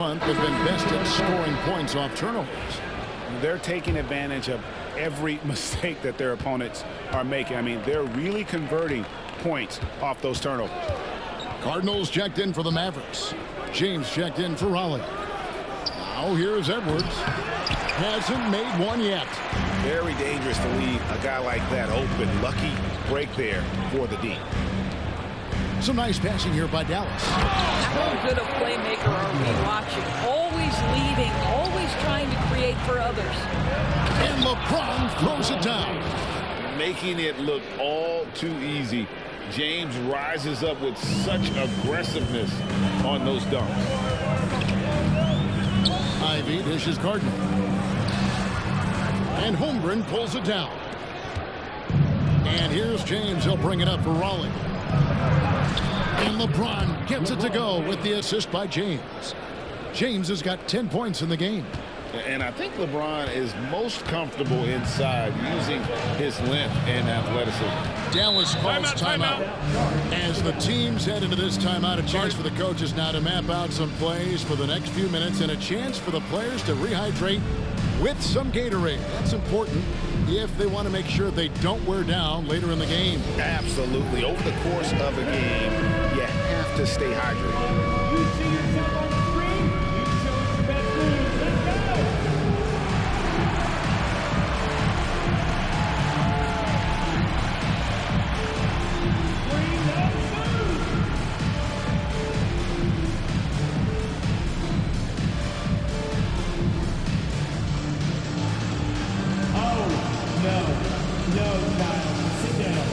Have been best at scoring points off turnovers. They're taking advantage of every mistake that their opponents are making. I mean, they're really converting points off those turnovers. Cardinals checked in for the Mavericks. James checked in for Raleigh. Now here's Edwards. Hasn't made one yet. Very dangerous to leave a guy like that open. Lucky break there for the D. Some nice passing here by Dallas. How good a playmaker are we watching? Always leading, always trying to create for others. And LeBron throws it down. Making it look all too easy. James rises up with such aggressiveness on those dunks. Ivy dishes Gardner. And Holmgren pulls it down. And here's James. He'll bring it up for Raleigh. And LeBron gets it to go with the assist by James. James has got 10 points in the game. And I think LeBron is most comfortable inside using his length and athleticism. Dallas calls timeout. As the teams head into this timeout, a chance for the coaches now to map out some plays for the next few minutes and a chance for the players to rehydrate with some Gatorade. That's important if they want to make sure they don't wear down later in the game. Absolutely. Over the course of a game, you have to stay hydrated. You see yourself on the screen, you chose the best move. Let's go! Bring the food! Oh, no, child, sit down.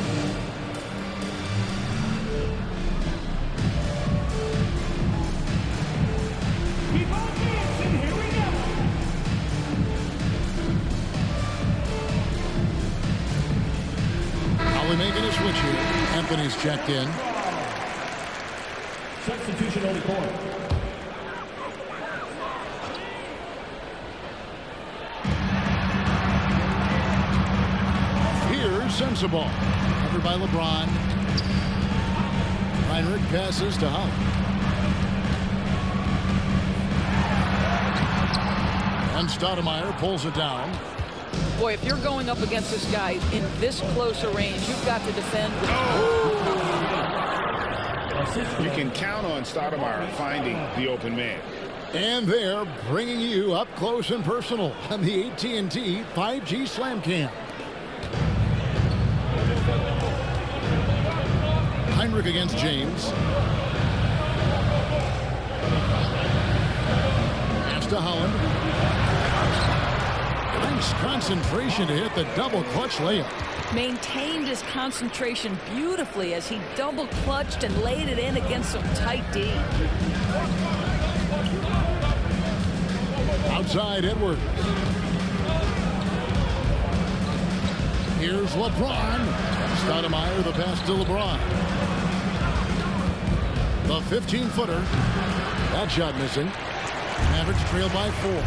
Keep on dancing, here we go. Are we making a switch here? Anthony's checked in. Substitution on the court. Here's Sensible. Covered by LeBron. Heinrich passes to Hunt. And Stoudemire pulls it down. Boy, if you're going up against this guy in this close a range, you've got to defend. You can count on Stoudemire finding the open man. And they're bringing you up close and personal on the AT&T 5G Slam Cam. Heinrich against James. Pass to Holland. Nice concentration to hit the double clutch layup. Maintained his concentration beautifully as he double clutched and laid it in against some tight D. Outside Edwards. Here's LeBron. Stoudemire the pass to LeBron. The 15-footer. That shot missing. Mavericks trail by 4.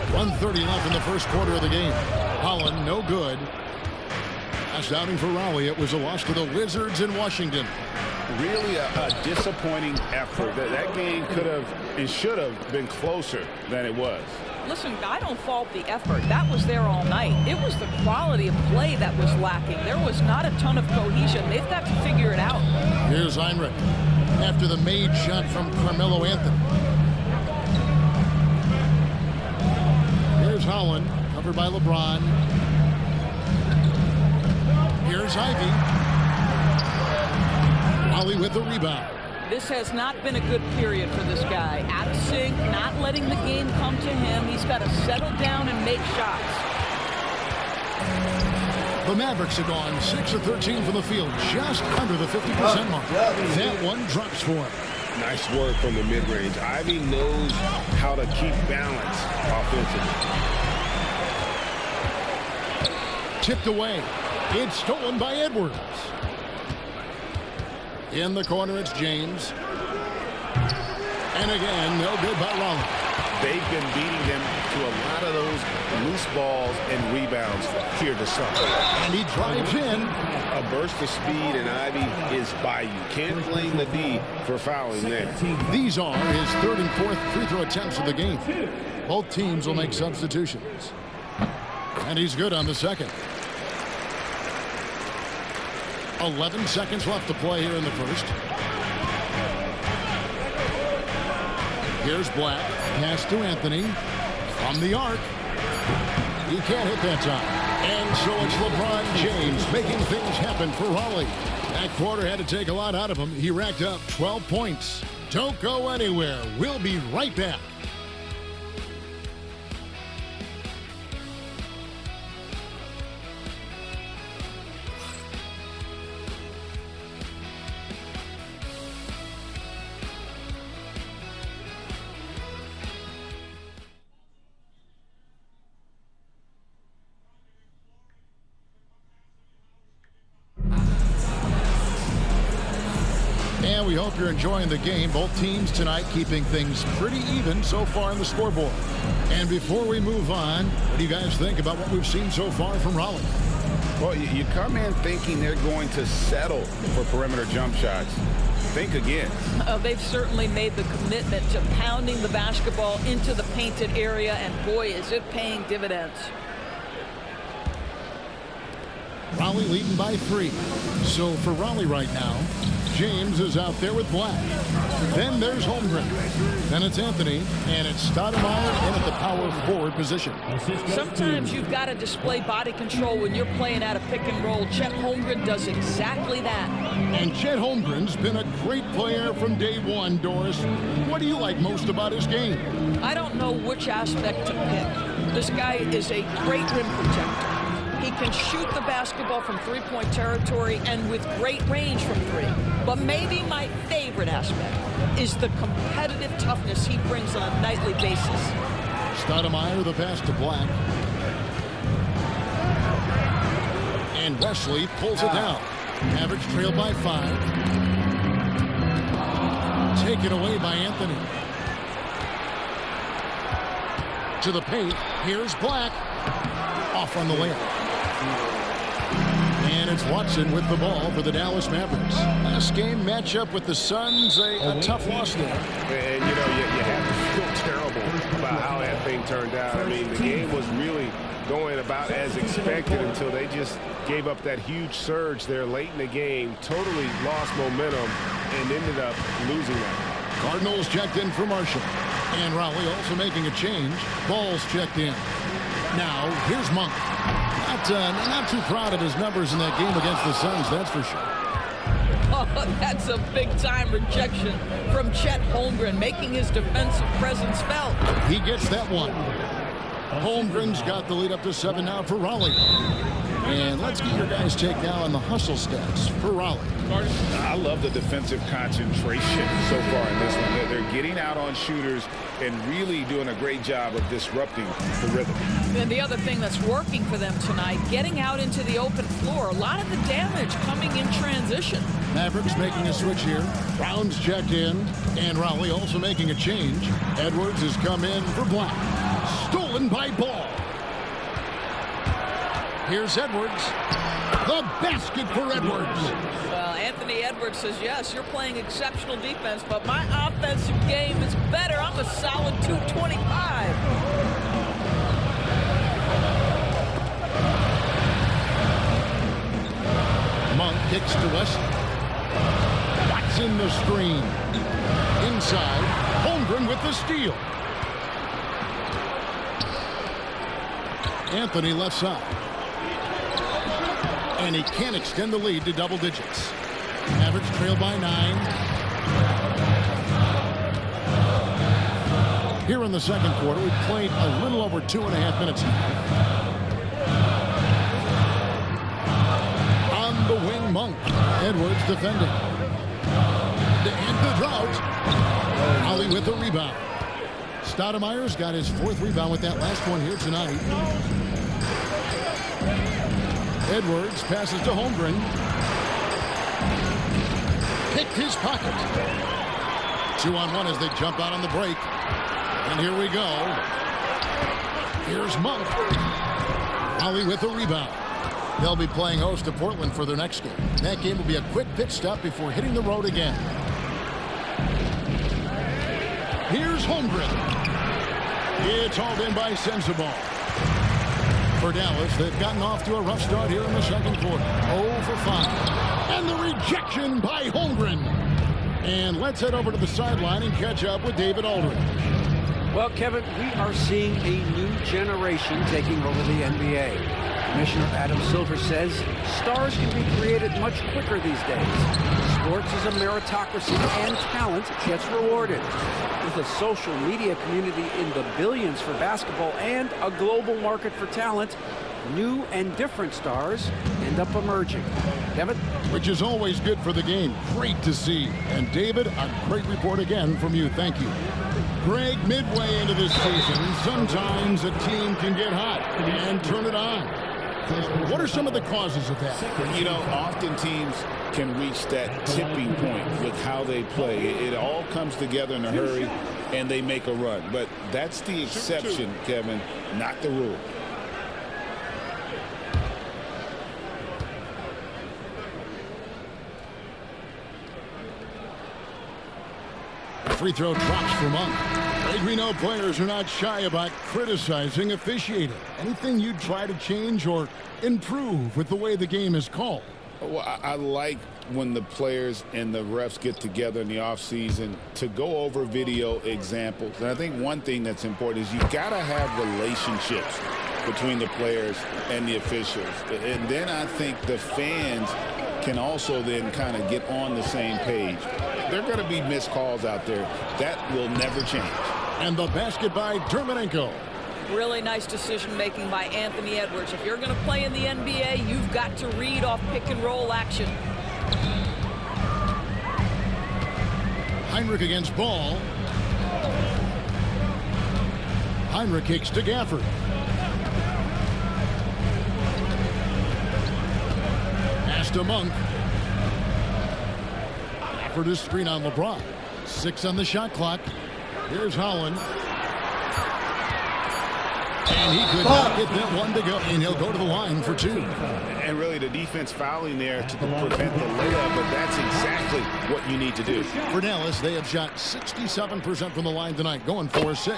1:30 left in the first quarter of the game. Holland, no good. Last outing for Raleigh. It was a loss to the Wizards in Washington. Really a disappointing effort. That game could have and should have been closer than it was. Listen, I don't fault the effort. That was there all night. It was the quality of play that was lacking. There was not a ton of cohesion. They've got to figure it out. Here's Heinrich after the made shot from Carmelo Anthony. Here's Holland, covered by LeBron. Here's Ivy. Raleigh with the rebound. This has not been a good period for this guy. Out of sync, not letting the game come to him. He's got to settle down and make shots. The Mavericks have gone 6 of 13 from the field, just under the 50% mark. That one drops for him. Nice work from the mid-range. Ivy knows how to keep balance offensively. Tipped away. It's stolen by Edwards. In the corner, it's James. And again, no good by Raleigh. they've been beating them to a lot of those loose balls and rebounds here this summer. And he drives in. A burst of speed, and Ivy is by you. Can't blame the D for fouling there. These are his third and fourth free throw attempts of the game. Both teams will make substitutions. And he's good on the second. 11 seconds left to play here in the first. Here's Black. Pass to Anthony. From the arc. He can't hit that time. And so it's LeBron James making things happen for Raleigh. That quarter had to take a lot out of him. He racked up 12 points. Don't go anywhere. We'll be right back. And we hope you're enjoying the game. Both teams tonight keeping things pretty even so far on the scoreboard. And before we move on, what do you guys think about what we've seen so far from Raleigh? Well, you come in thinking they're going to settle for perimeter jump shots. Think again. They've certainly made the commitment to pounding the basketball into the painted area, and boy, is it paying dividends. Raleigh leading by 3. So for Raleigh right now, James is out there with Black. Then there's Holmgren. Then it's Anthony, and it's Stoudemire in at the power forward position. Sometimes you've got to display body control when you're playing at a pick and roll. Chet Holmgren does exactly that. And Chet Holmgren's been a great player from day one, Doris. What do you like most about his game? I don't know which aspect to pick. This guy is a great rim protector. He can shoot the basketball from three-point territory and with great range from 3. But maybe my favorite aspect is the competitive toughness he brings on a nightly basis. Stoudemire, the pass to Black. And Wesley pulls it down. Average trail by 5. Taken away by Anthony. To the paint. Here's Black. Off on the layup. And it's Watson with the ball for the Dallas Mavericks. Last game matchup with the Suns, a tough loss there. And, you know, you have to feel terrible about how that thing turned out. I mean, the game was really going about as expected until they just gave up that huge surge there late in the game, totally lost momentum, and ended up losing that. Cardinals checked in for Marshall. And Raleigh also making a change. Ball's checked in. Now, here's Monk. Not too proud of his numbers in that game against the Suns, that's for sure. Oh, that's a big-time rejection from Chet Holmgren, making his defensive presence felt. He gets that one. Holmgren's got the lead up to 7 now for Raleigh. And let's get your guys' take now on the hustle stats for Raleigh. I love the defensive concentration so far in this one. They're getting out on shooters and really doing a great job of disrupting the rhythm. And the other thing that's working for them tonight, getting out into the open floor. A lot of the damage coming in transition. Mavericks making a switch here. Brown's checked in. And Raleigh also making a change. Edwards has come in for Black. Stolen by Ball. Here's Edwards. The basket for Edwards. Well, Anthony Edwards says, yes, you're playing exceptional defense, but my offensive game is better. I'm a solid 225. Monk kicks to Wesley. Watson the screen. Inside. Holmgren with the steal. Anthony left side. And he can't extend the lead to double digits. Average trail by 9. Here in the second quarter, we've played a little over 2.5 minutes now. On the wing, Monk. Edwards defending. To end the drought. Ollie with the rebound. Stoudemire's got his 4th rebound with that last one here tonight. Edwards passes to Holmgren. Picked his pocket. 2-on-1 as they jump out on the break. And here we go. Here's Monk. Raleigh with the rebound. They'll be playing host to Portland for their next game. That game will be a quick pit stop before hitting the road again. Here's Holmgren. It's hauled in by Sensabaugh. For Dallas, they've gotten off to a rough start here in the second quarter. 0 for 5. And the rejection by Holmgren. And let's head over to the sideline and catch up with David Aldridge. Well, Kevin, we are seeing a new generation taking over the NBA. Commissioner Adam Silver says stars can be created much quicker these days. Sports is a meritocracy and talent gets rewarded. With a social media community in the billions for basketball and a global market for talent, new and different stars end up emerging. Kevin? Which is always good for the game. Great to see. And David, a great report again from you. Thank you. Greg, midway into this season, sometimes a team can get hot and turn it on. What are some of the causes of that? You know, often teams can reach that tipping point with how they play. It all comes together in a hurry, and they make a run. But that's the exception, Kevin, not the rule. Free throw drops for Monk. As we know, players are not shy about criticizing officiating. Anything you'd try to change or improve with the way the game is called? Well, I like when the players and the refs get together in the offseason to go over video examples. And I think one thing that's important is you've got to have relationships between the players and the officials. And then I think the fans can also then kind of get on the same page. There are going to be missed calls out there. That will never change. And the basket by Dermonenko. Really nice decision-making by Anthony Edwards. If you're going to play in the NBA, you've got to read off pick-and-roll action. Heinrich against Ball. Heinrich kicks to Gafford. Pass to Monk. Gafford is screen on LeBron. 6 on the shot clock. Here's Holland. And he could not get that one to go. And he'll go to the line for 2. And really the defense fouling there to prevent the layup, but that's exactly what you need to do. For Dallas, they have shot 67% from the line tonight, going 4-6.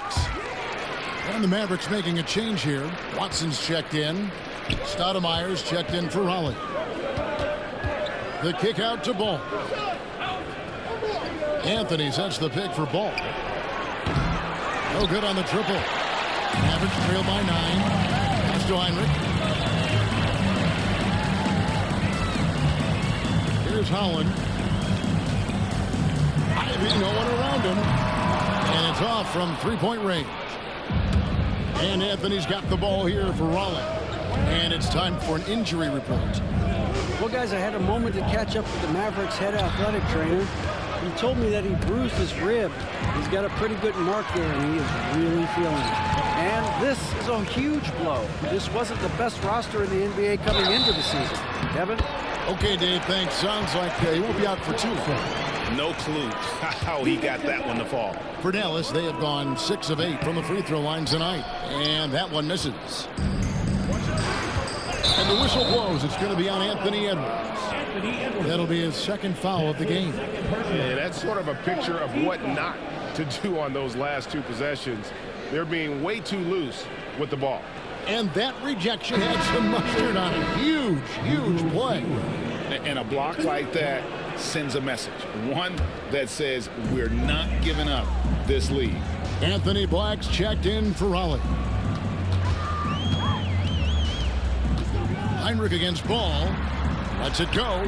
And the Mavericks making a change here. Watson's checked in. Stoudemire's checked in for Raleigh. The kick out to Ball. Anthony sets the pick for Ball. No good on the triple. Mavericks trail by 9. Pass to Heinrich. Here's Holland. Ivy, no one around him. And it's off from three-point range. And Anthony's got the ball here for Raleigh. And it's time for an injury report. Well, guys, I had a moment to catch up with the Mavericks head athletic trainer. He told me that he bruised his rib. He's got a pretty good mark there, and he is really feeling it. And this is a huge blow. This wasn't the best roster in the NBA coming into the season. Kevin? Okay, Dave, thanks. Sounds like he won't be out for 2. No clue how he got that one to fall. For Dallas, they have gone 6 of 8 from the free throw line tonight. And that one misses. And the whistle blows. It's going to be on Anthony Edwards. That'll be his second foul of the game. Yeah, that's sort of a picture of what not to do on those last 2 possessions. They're being way too loose with the ball. And that rejection had some mustard on it. Huge, huge play. And a block like that sends a message. One that says we're not giving up this lead. Anthony Black's checked in for Raleigh. Heinrich against Ball. Lets it go.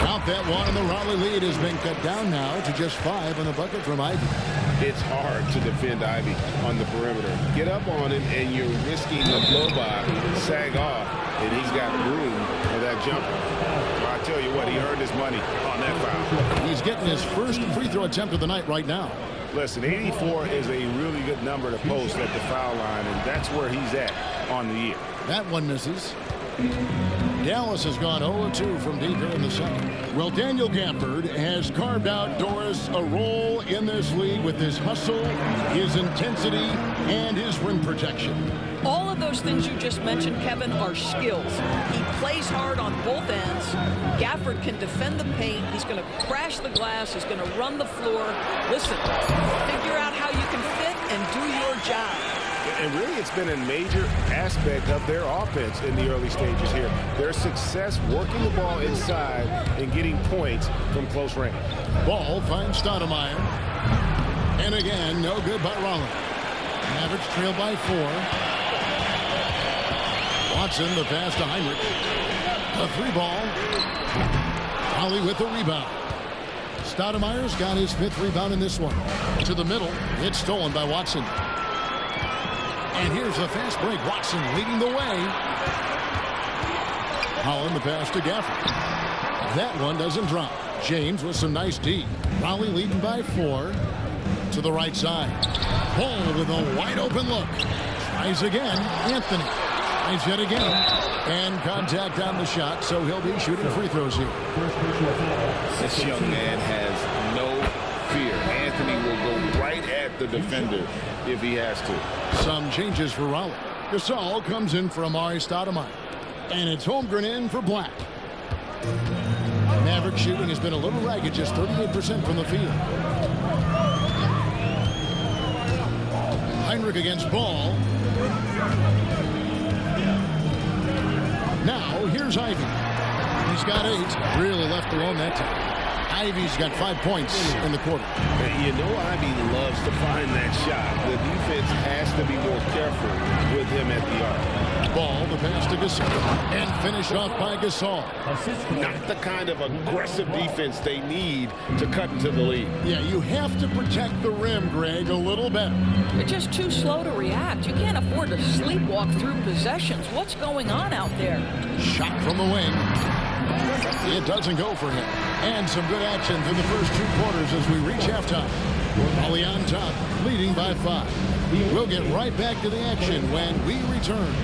Count that one, and the Raleigh lead has been cut down now to just 5 on the bucket from Ivy. It's hard to defend Ivy on the perimeter. Get up on him, and you're risking the blow-by, sag off, and he's got room for that jumper. I tell you what, he earned his money on that foul. He's getting his first free throw attempt of the night right now. Listen, 84 is a really good number to post at the foul line, and that's where he's at on the year. That one misses. Dallas has gone 0-2 from deep here in the second. Well, Daniel Gafford has carved out Doris a role in this league with his hustle, his intensity, and his rim protection. All of those things you just mentioned, Kevin, are skills. He plays hard on both ends. Gafford can defend the paint. He's going to crash the glass. He's going to run the floor. Listen, figure out how you can fit and do your job. And really, it's been a major aspect of their offense in the early stages here. Their success working the ball inside and getting points from close range. Ball finds Stoudemire. And again, no good by Raleigh. Mavericks trail by 4. Watson, the pass to Heinrich. A 3-ball. Raleigh with the rebound. Stoudemire's got his 5th rebound in this one. To the middle. It's stolen by Watson. And here's a fast break. Watson leading the way. Holland the pass to Gafford. That one doesn't drop. James with some nice D. Raleigh leading by 4. To the right side. Ball with a wide open look. Tries again. Anthony. Tries yet again. And contact on the shot, so he'll be shooting free throws here. This young man has no fear. Anthony will go right at the defender if he has to. Some changes for Raleigh. Gasol comes in for Amari Stoudemire. And it's Holmgren in for Black. Maverick shooting has been a little ragged, just 38% from the field. Heinrich against Ball. Now, here's Ivy. He's got 8. Really left alone that time. Ivy's got 5 points in the quarter. You know Ivy loves to find that shot. The defense has to be more careful with him at the arc. Ball, the pass to Gasol. And finished off by Gasol. Not the kind of aggressive defense they need to cut into the lead. Yeah, you have to protect the rim, Greg, a little better. You're just too slow to react. You can't afford to sleepwalk through possessions. What's going on out there? Shot from the wing. It doesn't go for him. And some good action through the first 2 quarters as we reach halftime. Raleigh on top, leading by 5. We'll get right back to the action when we return.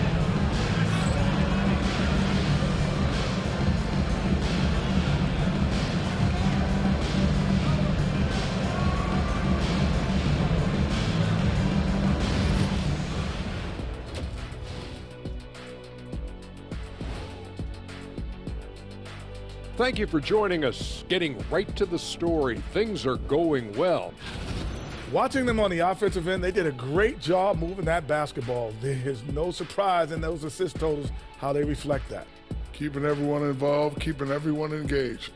Thank you for joining us. Getting right to the story. Things are going well. Watching them on the offensive end, they did a great job moving that basketball. There's no surprise in those assist totals how they reflect that. Keeping everyone involved, keeping everyone engaged.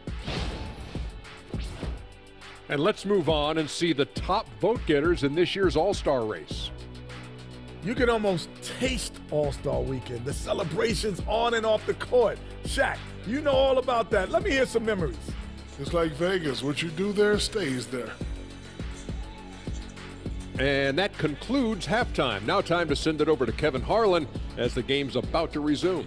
And let's move on and see the top vote getters in this year's All-Star race. You can almost taste All-Star Weekend, the celebrations on and off the court. Shaq, you know all about that. Let me hear some memories. It's like Vegas. What you do there stays there. And that concludes halftime. Now time to send it over to Kevin Harlan as the game's about to resume.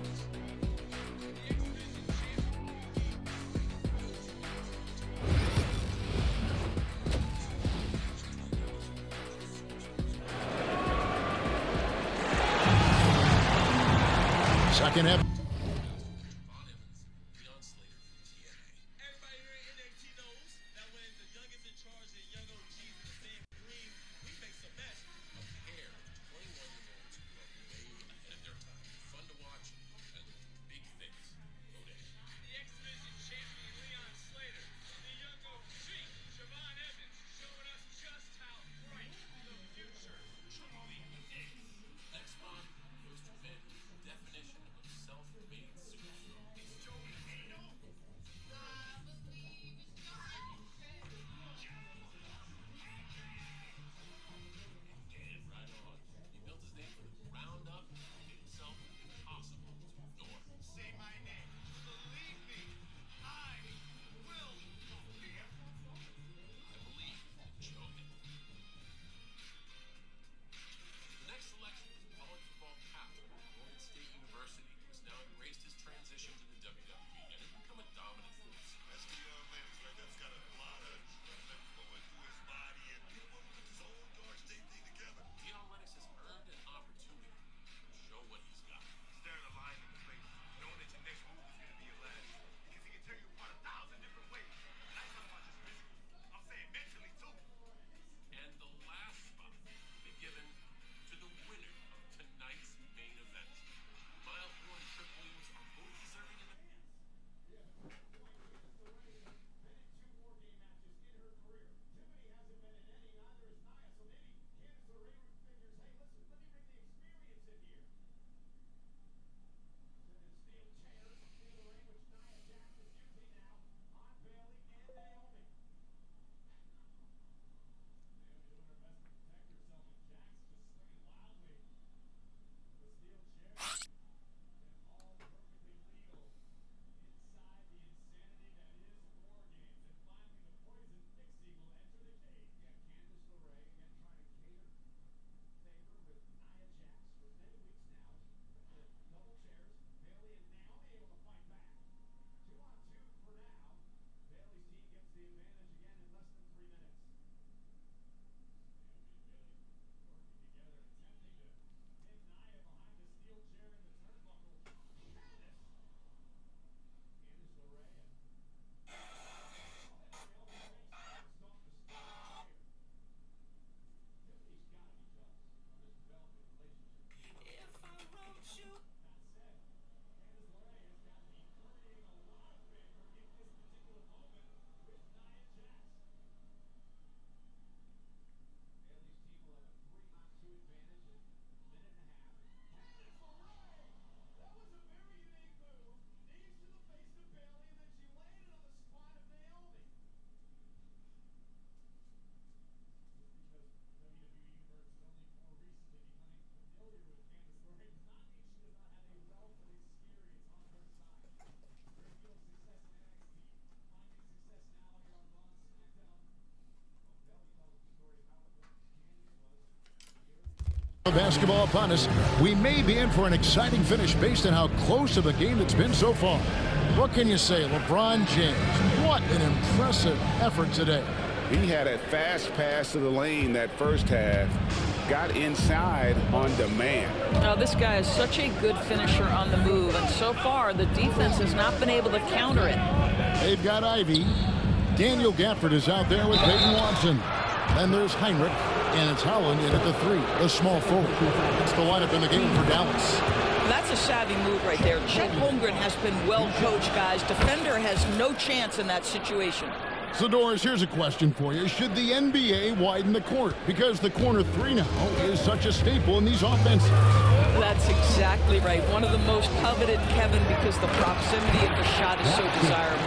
Second half. Next one goes to definition of self The basketball upon us. We may be in for an exciting finish based on how close of a game it's been so far. What can you say, LeBron James? What an impressive effort today. He had a fast pass to the lane that first half. Got inside on demand. Now, this guy is such a good finisher on the move, and so far the defense has not been able to counter it. They've got Ivy. Daniel Gafford is out there with Peyton Watson. Then there's Heinrich, and it's Holland in at the 3, the small forward. It's the lineup in the game for Dallas. That's a savvy move right there. Chet Holmgren has been well coached, guys. Defender has no chance in that situation. So, Doris, here's a question for you. Should the NBA widen the court? Because the corner 3 now is such a staple in these offenses. That's exactly right. One of the most coveted, Kevin, because the proximity of the shot is so desirable.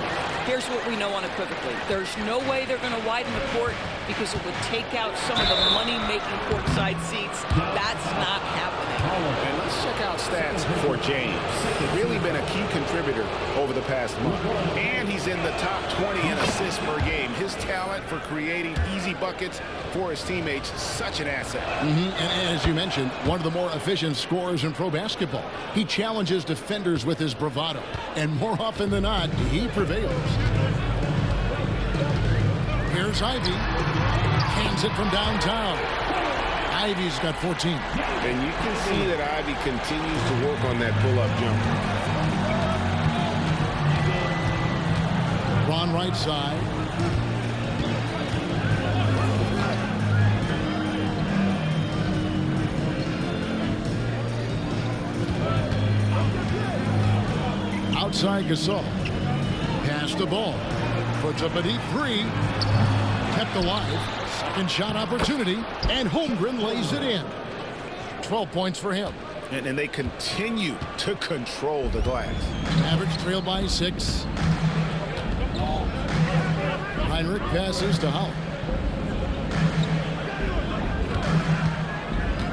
Here's what we know unequivocally. There's no way they're going to widen the court because it would take out some of the money-making courtside seats. That's not happening. And let's check out stats for James. He's really been a key contributor over the past month. And he's in the top 20 in assists per game. His talent for creating easy buckets for his teammates is such an asset. And as you mentioned, one of the more efficient scorers in pro basketball. He challenges defenders with his bravado. And more often than not, he prevails. Here's Ivy. Hands it from downtown. Ivy's got 14. And you can see that Ivy continues to work on that pull-up jumper. Ron right side. Outside Gasol. Pass the ball. Puts up a deep 3. Kept alive. Second shot opportunity. And Holmgren lays it in. 12 points for him. And they continue to control the glass. Average trail by 6. Heinrich passes to Holland.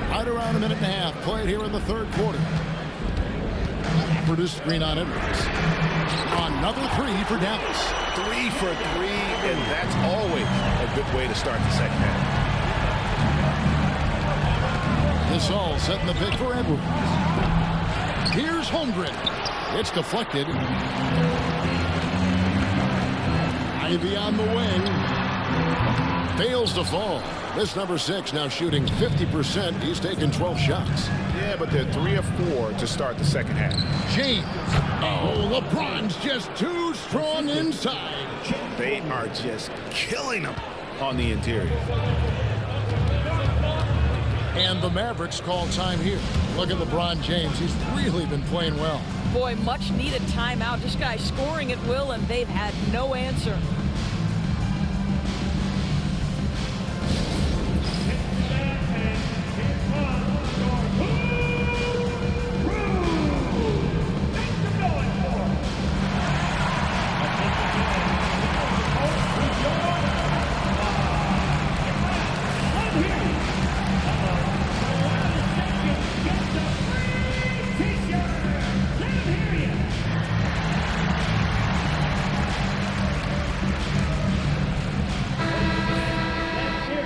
Right around a minute and a half played here in the third quarter. Produced screen on Edwards. Another 3 for Dallas. 3 for 3, and that's always a good way to start the second half. This all setting the pick for Edwards. Here's Holmgren. It's deflected. Ivy on the wing. Fails to fall. This number 6 now shooting 50%. He's taken 12 shots. Yeah, but they're 3 of 4 to start the second half. James. Oh, LeBron's just too strong inside. They are just killing them on the interior. And the Mavericks call time here. Look at LeBron James. He's really been playing well. Boy, much needed timeout. This guy scoring at will, and they've had no answer.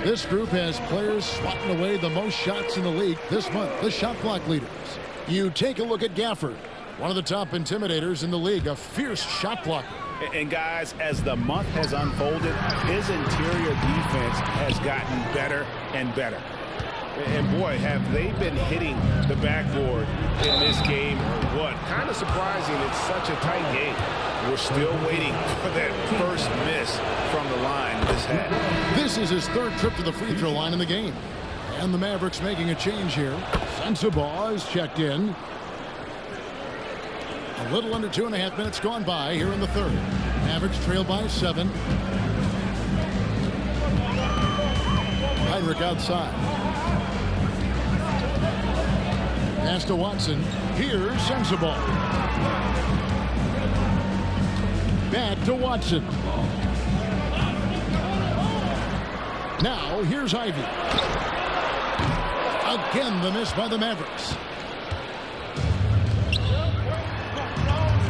This group has players swatting away the most shots in the league this month, the shot clock leaders. You take a look at Gafford, one of the top intimidators in the league, a fierce shot blocker. And guys, as the month has unfolded, his interior defense has gotten better and better. And boy, have they been hitting the backboard in this game or what? Kind of surprising, it's such a tight game. We're still waiting for that first miss from the line this half. This is his third trip to the free throw line in the game. And the Mavericks making a change here. Sensabaugh is checked in. A little under 2.5 minutes gone by here in the third. Mavericks trail by 7. Heinrich outside. Pass to Watson. Here's Sensabaugh. Back to Watson. Now here's Ivy. Again the miss by the Mavericks.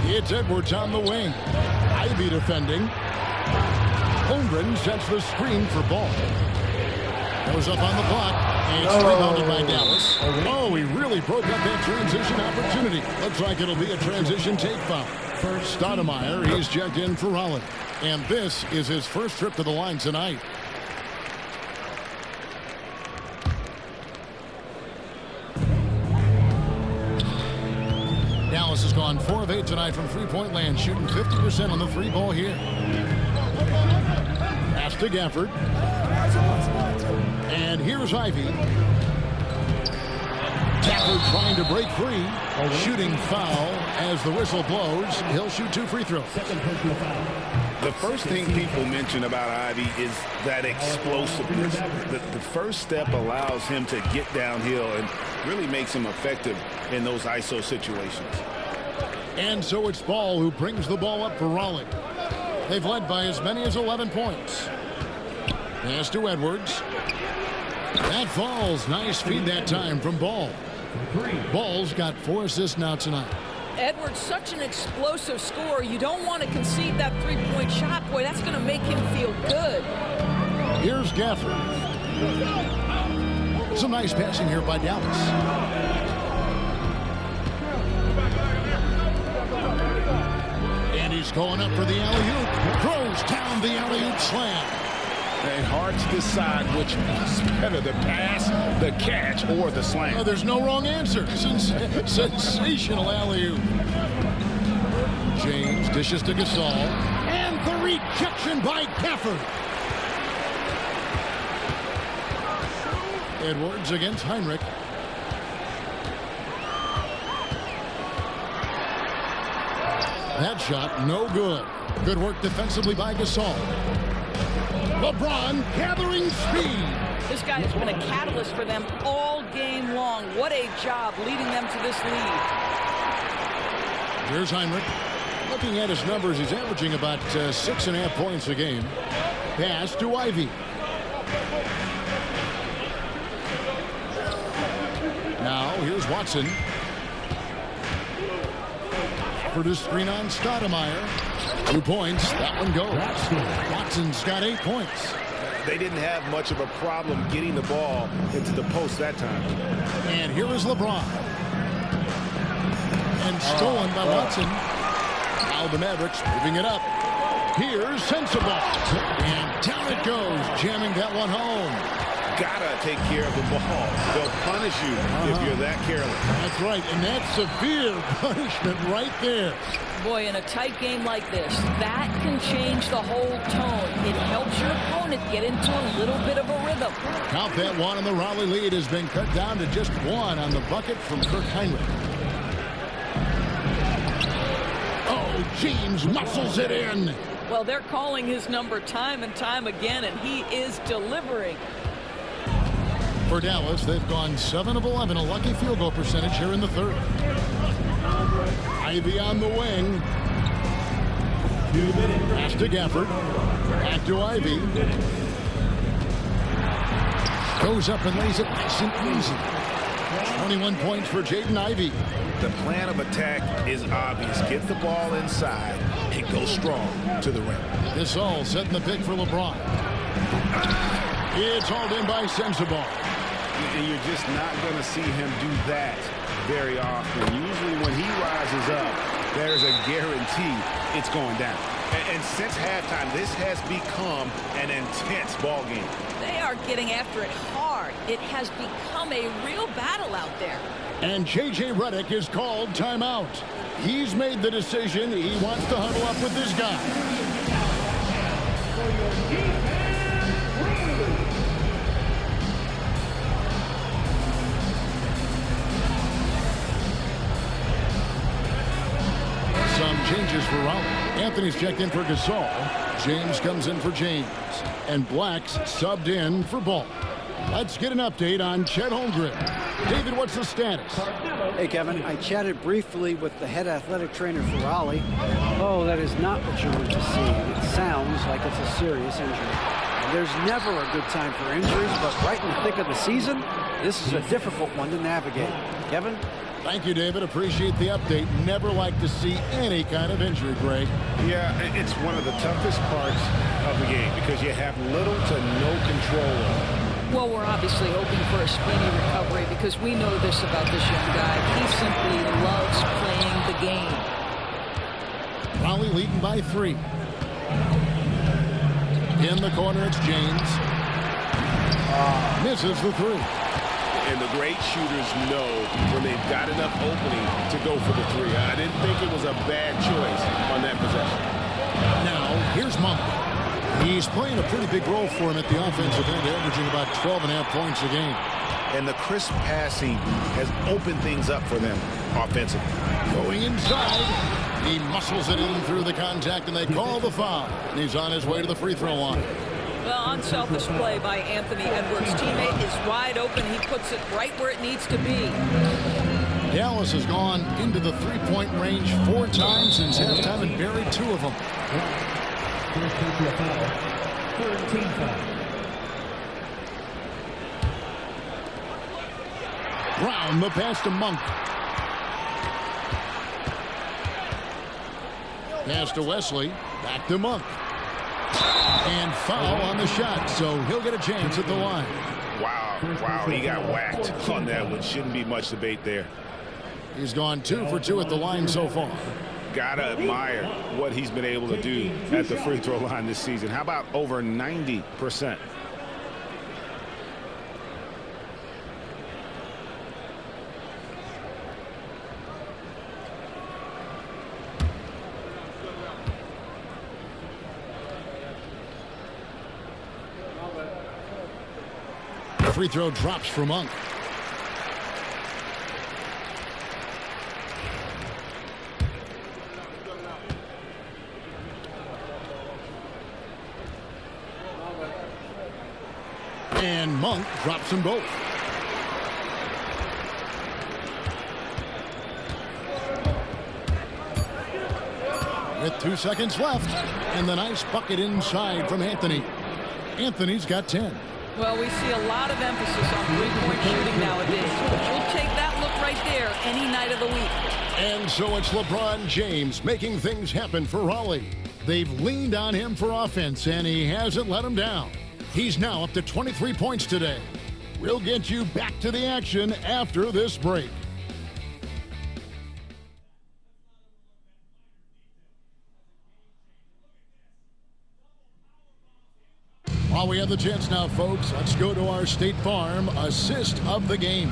It's Edwards on the wing. Ivy defending. Holmgren sets the screen for Ball. Goes up on the block, and it's rebounded by Dallas. Oh, he really broke up that transition opportunity. Looks like it'll be a transition take foul. Stoudemire, he's checked in for Raleigh. And this is his first trip to the line tonight. Dallas has gone 4 of 8 tonight from three-point land, shooting 50% on the three ball here. Pass to Gafford. And here's Ivy. Gafford trying to break free. Shooting foul as the whistle blows. He'll shoot 2 free throws. The first thing people mention about Ivy is that explosiveness. The first step allows him to get downhill and really makes him effective in those ISO situations. And so it's Ball who brings the ball up for Raleigh. They've led by as many as 11 points. Pass to Edwards. That falls. Nice feed that time from Ball. Ball's got 4 assists now tonight. Edwards, such an explosive scorer. You don't want to concede that three-point shot. Boy, that's going to make him feel good. Here's Gafford. Some nice passing here by Dallas. And he's going up for the alley-oop. Throws down the alley-oop slam. And hard to decide which is better, the pass, the catch, or the slam. Oh, there's no wrong answer. Sensational alley-oop. James dishes to Gasol. And the rejection by Gafford. Edwards against Heinrich. That shot, no good. Good work defensively by Gasol. LeBron gathering speed. This guy has been a catalyst for them all game long. What a job leading them to this lead. Here's Heinrich. Looking at his numbers, he's averaging about 6.5 points a game. Pass to Ivy. Now here's Watson. For the screen on Stoudemire. 2 points. That one goes. Watson's got 8 points. They didn't have much of a problem getting the ball into the post that time. And here is LeBron. And stolen by Watson. Now the Mavericks moving it up. Here's Sensible. And down it goes, jamming that one home. Gotta take care of the ball. They'll punish you if you're that careless. That's right, and that's severe punishment right there. Boy, in a tight game like this, that can change the whole tone. It helps your opponent get into a little bit of a rhythm. Count that one, and the Raleigh lead has been cut down to just 1 on the bucket from Kirk Heinrich. Oh, James muscles it in. Well, they're calling his number time and time again, and he is delivering. For Dallas, they've gone 7 of 11, a lucky field goal percentage here in the third. Ivy on the wing. Pass to Gafford. Back to Ivy. Goes up and lays it nice and easy. 21 points for Jaden Ivey. The plan of attack is obvious. Get the ball inside and go strong to the rim. Gasol setting the pick for LeBron. It's hauled in by Sensible. You're just not going to see him do that very often. Usually when he rises up, there's a guarantee it's going down. And since halftime, this has become an intense ball game. They are getting after it hard. It has become a real battle out there. And J.J. Redick is called timeout. He's made the decision. He wants to huddle up with this guy. Some changes for Raleigh. Anthony's checked in for Gasol. James comes in for James. And Black's subbed in for Ball. Let's get an update on Chet Holmgren. David, what's the status? Hey, Kevin, I chatted briefly with the head athletic trainer for Raleigh. Oh, that is not what you want to see. It sounds like it's a serious injury. There's never a good time for injuries, but right in the thick of the season, this is a difficult one to navigate. Kevin? Thank you, David. Appreciate the update. Never like to see any kind of injury, Greg. Yeah, it's one of the toughest parts of the game because you have little to no control of it. Well, Well, we're obviously hoping for a speedy recovery because we know this about this young guy. He simply loves playing the game. Raleigh leading by 3. In the corner, it's James. Misses the 3. And the great shooters know when they've got enough opening to go for the 3. I didn't think it was a bad choice on that possession. Now, here's Monk. He's playing a pretty big role for him at the offensive end, averaging about 12.5 points a game. And the crisp passing has opened things up for them offensively. Going inside, he muscles it in through the contact, and they call the foul. And he's on his way to the free throw line. Well, unselfish play by Anthony Edwards. Teammate is wide open. He puts it right where it needs to be. Dallas has gone into the three-point range 4 times since halftime and buried 2 of them. First personal foul. Third team foul. Brown, the pass to Monk. Pass to Wesley. Back to Monk. And foul on the shot, so he'll get a chance at the line. Wow, he got whacked on that one. Shouldn't be much debate there. He's gone 2 for 2 at the line so far. Gotta admire what he's been able to do at the free throw line this season. How about over 90%? Free throw drops for Monk. And Monk drops them both. With 2 seconds left, and the nice bucket inside from Anthony. Anthony's got 10. Well, we see a lot of emphasis on three-point shooting nowadays, but you'll take that look right there any night of the week. And so it's LeBron James making things happen for Raleigh. They've leaned on him for offense, and he hasn't let them down. He's now up to 23 points today. We'll get you back to the action after this break. While we have the chance now, folks, let's go to our State Farm assist of the game.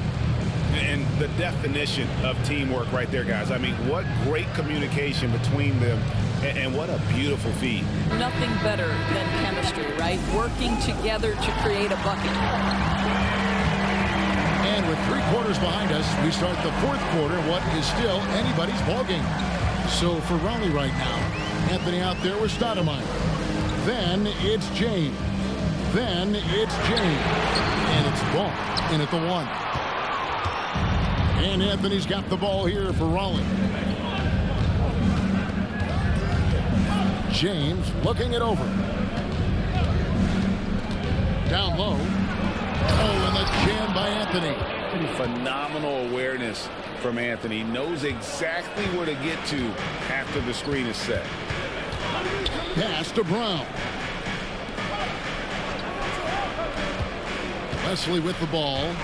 And the definition of teamwork right there, guys. I mean, what great communication between them, and what a beautiful feed. Nothing better than chemistry, right? Working together to create a bucket. And with 3 quarters behind us, we start the 4th quarter, what is still anybody's ballgame. So for Raleigh right now, Anthony out there with Stoudemire. Then it's James. Then it's James. And it's Ball in at the 1. And Anthony's got the ball here for Raleigh. James looking it over. Down low. Oh, and the jam by Anthony. Phenomenal awareness from Anthony. Knows exactly where to get to after the screen is set. Pass to Brown. Wesley with the ball.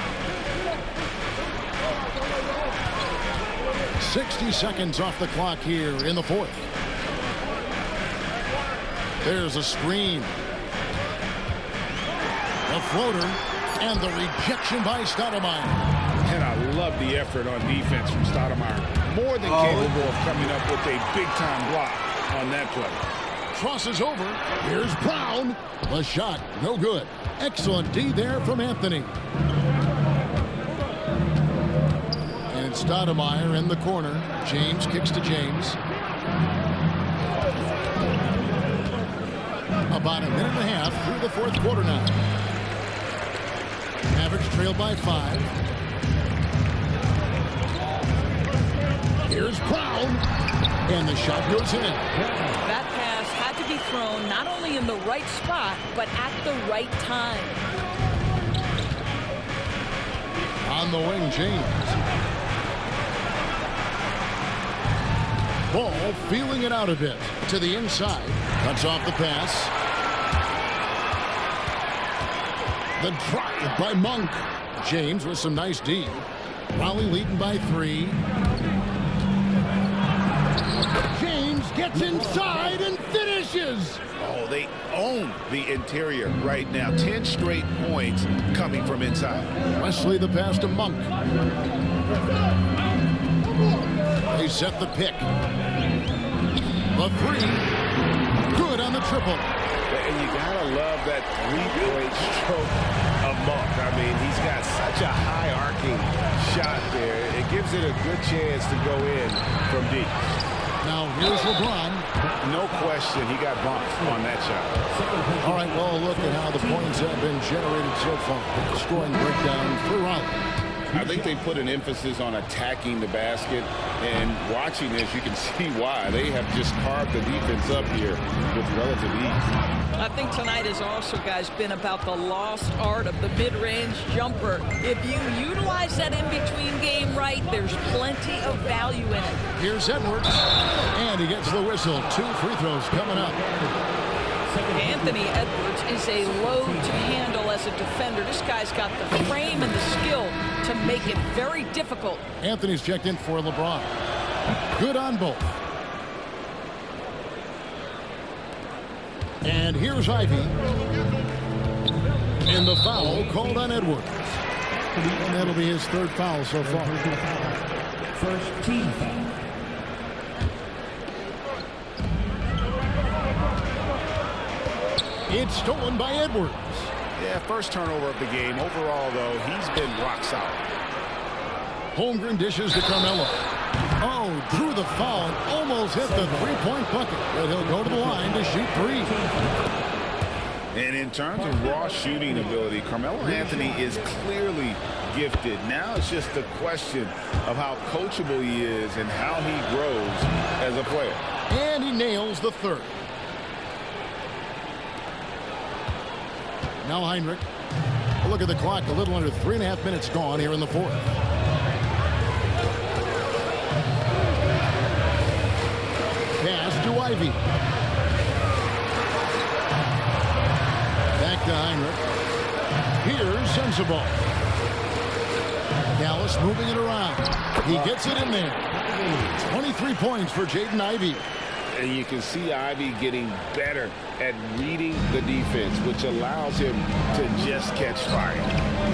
60 seconds off the clock here in the 4th. There's a screen. A floater. And the rejection by Stoudemire. And I love the effort on defense from Stoudemire. More than capable of coming up with a big-time block on that play. Crosses over. Here's Brown. The shot, no good. Excellent D there from Anthony. And it's Stoudemire in the corner. James kicks to James. About a minute and a half through the 4th quarter now. Mavericks trail by 5. Here's Brown. And the shot goes in. That pass had to be thrown not only in the right spot, but at the right time. On the wing, James. Ball feeling it out a bit. To the inside. Cuts off the pass. The drive by Monk. James with some nice D. Raleigh leading by 3. James gets inside and finishes. Oh, they own the interior right now. 10 straight points coming from inside. Wesley the pass to Monk. They set the pick. The 3. Good on the triple. And you gotta love that 3-point stroke of Monk. I mean, he's got such a high arcing shot there. It gives it a good chance to go in from deep. Now here's LeBron. No question, he got bumped on that shot. All right, well, look at how the points have been generated so far. Scoring breakdown for Raleigh. I think they put an emphasis on attacking the basket, and watching this, you can see why. They have just carved the defense up here with relative ease. I think tonight has also, guys, been about the lost art of the mid-range jumper. If you utilize that in-between game right, there's plenty of value in it. Here's Edwards, and he gets the whistle. 2 free throws coming up. Anthony Edwards is a load to handle as a defender. This guy's got the frame and the skill to make it very difficult. Anthony's checked in for LeBron. Good on both. And here's Ivy. And the foul called on Edwards. And that'll be his 3rd foul so far. First team foul. It's stolen by Edwards. Yeah, first turnover of the game. Overall, though, he's been rock solid. Holmgren dishes to Carmelo. Oh, drew the foul and almost hit the 3-point bucket. But he'll go to the line to shoot 3. And in terms of raw shooting ability, Carmelo Anthony is clearly gifted. Now it's just a question of how coachable he is and how he grows as a player. And he nails the 3rd. Now Heinrich. Look at the clock. A little under 3.5 minutes gone here in the 4th. Pass to Ivy. Back to Heinrich. Here's Sensabaugh. Dallas moving it around. He gets it in there. 23 points for Jaden Ivey. And you can see Ivy getting better at reading the defense, which allows him to just catch fire.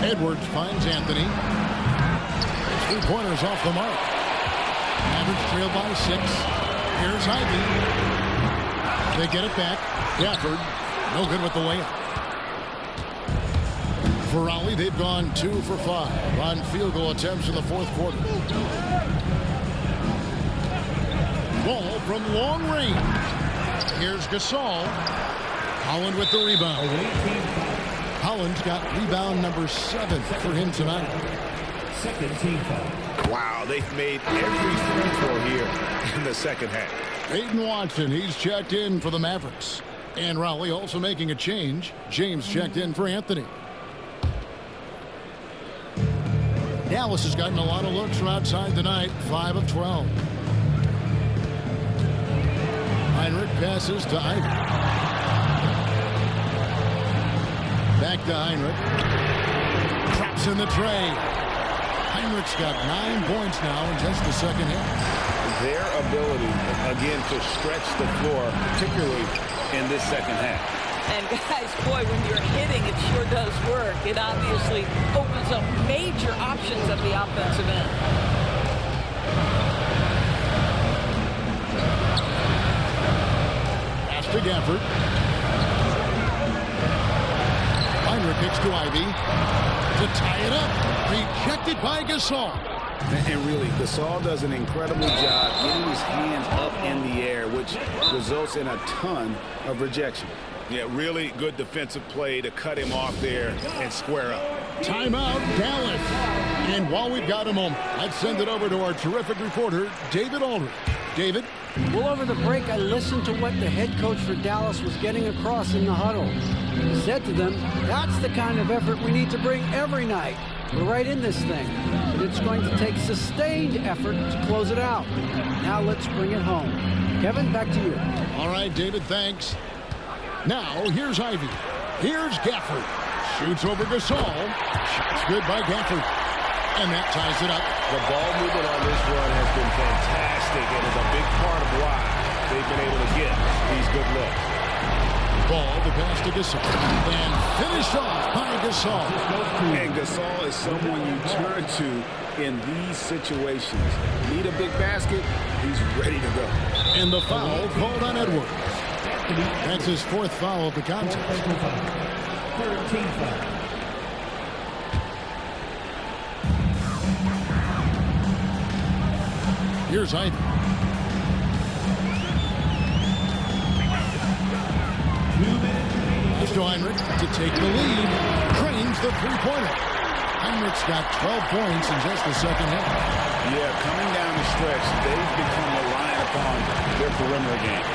Edwards finds Anthony. 3-pointers off the mark. Mavericks trail by 6. Here's Ivy. They get it back. Gafford, no good with the layup. For Raleigh, they've gone 2 for 5 on field goal attempts in the 4th quarter. Ball from long range. Here's Gasol. Holland with the rebound. Holland's got rebound number 7 for him tonight. Second team foul. Wow, they've made every free throw here in the second half. Aiden Watson, he's checked in for the Mavericks. And Raleigh also making a change. James checked in for Anthony. Dallas has gotten a lot of looks from outside tonight. 5 of 12. Heinrich passes to Ivy. Back to Heinrich. Traps in the tray. Heinrich's got 9 points now in just the second half. Their ability, again, to stretch the floor, particularly in this second half. And guys, boy, when you're hitting, it sure does work. It obviously opens up major options at the offensive end. Pass to Gafford. Heinrich kicks to Ivy to tie it up. Rejected by Gasol. And really, Gasol does an incredible job getting his hands up in the air, which results in a ton of rejection. Yeah, really good defensive play to cut him off there and square up. Timeout, Dallas. And while we've got a moment, let's send it over to our terrific reporter, David Aldridge. David? Well, over the break, I listened to what the head coach for Dallas was getting across in the huddle. He said to them, that's the kind of effort we need to bring every night. We're right in this thing, but it's going to take sustained effort to close it out. Now let's bring it home. Kevin, back to you. All right, David, thanks. Now, here's Ivy. Here's Gafford. Shoots over Gasol. Shot's good by Gafford. And that ties it up. The ball movement on this run has been fantastic and is a big part of why they've been able to get these good looks. Ball, the pass to Gasol. And finished off by Gasol. And Gasol is someone you turn to in these situations. Need a big basket, he's ready to go. And the foul called on Edwards. That's his fourth foul of the contest. 13 foul. Here's Ivy. To Heinrich to take the lead. Cranes the three-pointer. Heinrich's got 12 points in just the second half. Yeah, coming down the stretch, they've become reliant upon their perimeter game.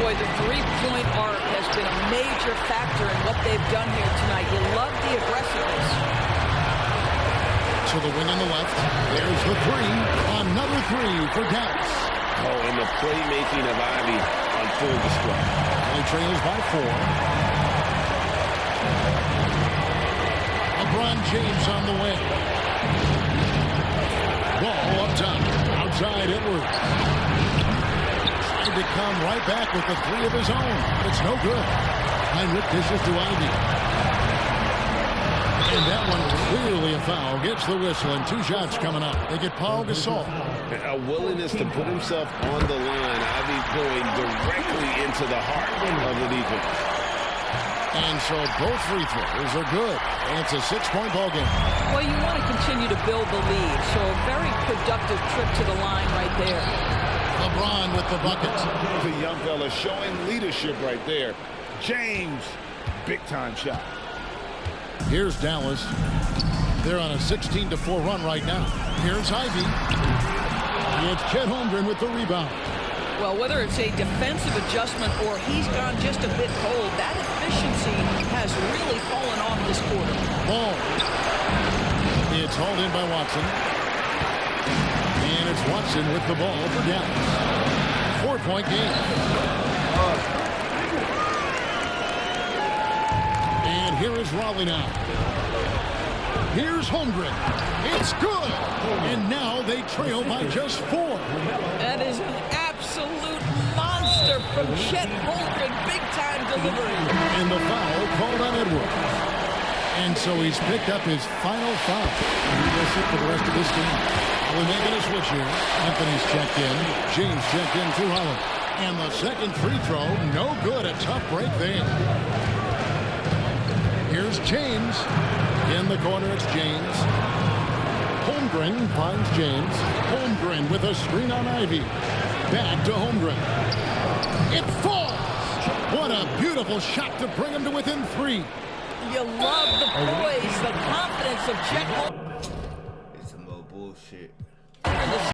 Boy, the three-point arc has been a major factor in what they've done here tonight. You love the aggressiveness. To the wing on the left. There's the three. Another three for Dallas. Oh, and the playmaking of Ivy on full display. He trails by 4. LeBron James on the way. Ball up top. Outside Edwards. Trying to come right back with the three of his own. It's no good. Heinrich dishes to Ivy. And that one clearly a foul. Gets the whistle and 2 shots coming up. They get Paul Gasol. A willingness to put himself on the line. Ivy going directly into the heart of the defense. And so both free throws are good. And it's a 6-point ball game. Well, you want to continue to build the lead. So a very productive trip to the line right there. LeBron with the bucket. The young fella showing leadership right there. James, big-time shot. Here's Dallas. They're on a 16-4 run right now. Here's Ivy. It's Chet Holmgren with the rebound. Well, whether it's a defensive adjustment or he's gone just a bit cold, that efficiency has really fallen off this quarter. Ball. It's hauled in by Watson. And it's Watson with the ball for Dallas. 4-point game. And here is Raleigh now. Here's Holmgren. It's good. And now they trail by just 4. That is an absolute monster from Chet Holmgren. Big-time delivery. And the foul called on Edwards. And so he's picked up his final foul. He will sit for the rest of this game. We're making a switch here. Anthony's checked in. James checked in through Holland. And the second free throw, no good. A tough break there. Here's James. In the corner, it's James. Holmgren finds James. Holmgren with a screen on Ivy. Back to Holmgren. It falls. What a beautiful shot to bring him to within 3. You love the poise, the confidence of Chet Holmgren. It's some more bullshit.